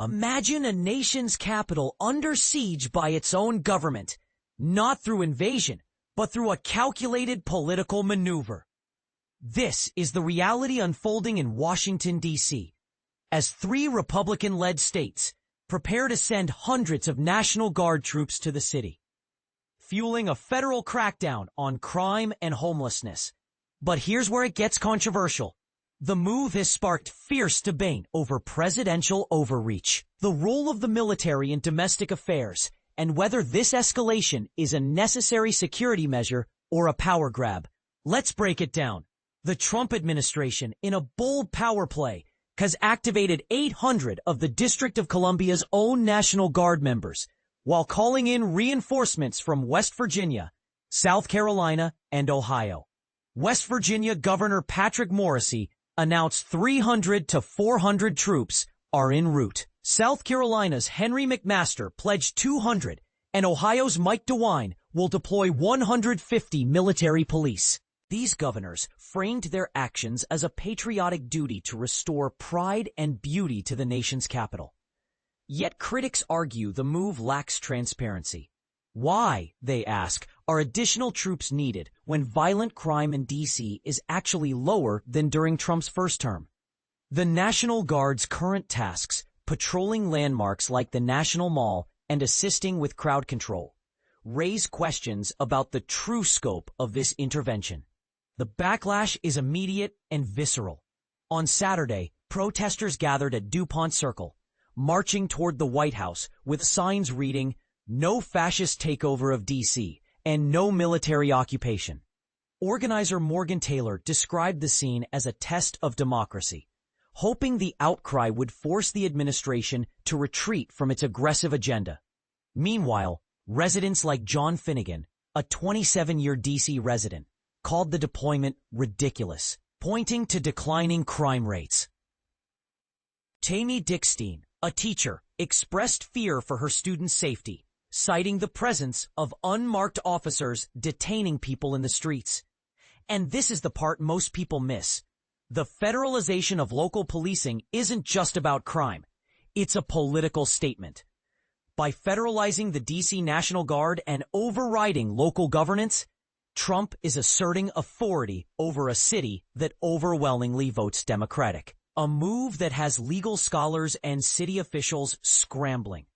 Imagine a nation's capital under siege by its own government, not through invasion, but through a calculated political maneuver. This is the reality unfolding in Washington, D.C., as 3 Republican-led states prepare to send hundreds of National Guard troops to the city, fueling a federal crackdown on crime and homelessness. But here's where it gets controversial. The move has sparked fierce debate over presidential overreach, the role of the military in domestic affairs, and whether this escalation is a necessary security measure or a power grab. Let's break it down. The Trump administration, in a bold power play, has activated 800 of the District of Columbia's own National Guard members, while calling in reinforcements from West Virginia, South Carolina, and Ohio. West Virginia Governor Patrick Morrisey announced 300 to 400 troops are en route. South Carolina's Henry McMaster pledged 200, and Ohio's Mike DeWine will deploy 150 military police. These governors framed their actions as a patriotic duty to restore pride and beauty to the nation's capital. Yet critics argue the move lacks transparency. Why, they ask, are additional troops needed when violent crime in D.C. is actually lower than during Trump's first term? The National Guard's current tasks, patrolling landmarks like the National Mall and assisting with crowd control, raise questions about the true scope of this intervention. The backlash is immediate and visceral. On Saturday, protesters gathered at DuPont Circle, marching toward the White House with signs reading, "No fascist takeover of D.C. and no military occupation." Organizer Morgan Taylor described the scene as a test of democracy, hoping the outcry would force the administration to retreat from its aggressive agenda. Meanwhile, residents like John Finnegan, a 27-year D.C. resident, called the deployment ridiculous, pointing to declining crime rates. Tammy Dickstein, a teacher, expressed fear for her students' safety, citing the presence of unmarked officers detaining people in the streets. And this is the part most people miss. The federalization of local policing isn't just about crime. It's a political statement. By federalizing the D.C. National Guard and overriding local governance, Trump is asserting authority over a city that overwhelmingly votes Democratic, a move that has legal scholars and city officials scrambling.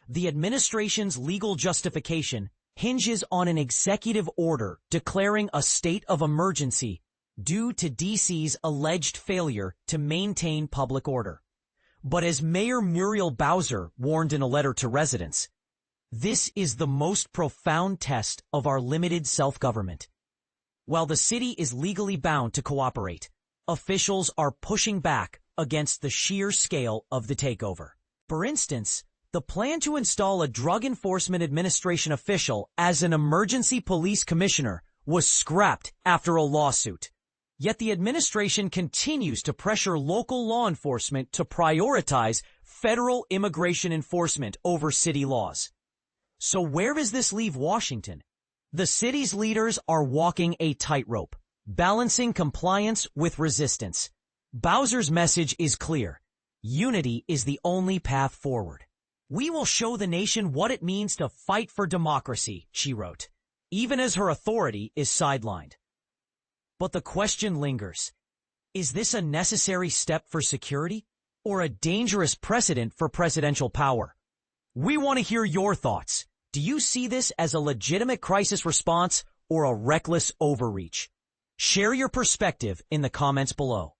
The administration's legal justification hinges on an executive order declaring a state of emergency due to D.C.'s alleged failure to maintain public order. But as Mayor Muriel Bowser warned in a letter to residents, this is the most profound test of our limited self-government. While the city is legally bound to cooperate, officials are pushing back against the sheer scale of the takeover. For instance, the plan to install a Drug Enforcement Administration official as an emergency police commissioner was scrapped after a lawsuit. Yet the administration continues to pressure local law enforcement to prioritize federal immigration enforcement over city laws. So where does this leave Washington? The city's leaders are walking a tightrope, balancing compliance with resistance. Bowser's message is clear. Unity is the only path forward. "We will show the nation what it means to fight for democracy," she wrote, even as her authority is sidelined. But the question lingers. Is this a necessary step for security or a dangerous precedent for presidential power? We want to hear your thoughts. Do you see this as a legitimate crisis response or a reckless overreach? Share your perspective in the comments below.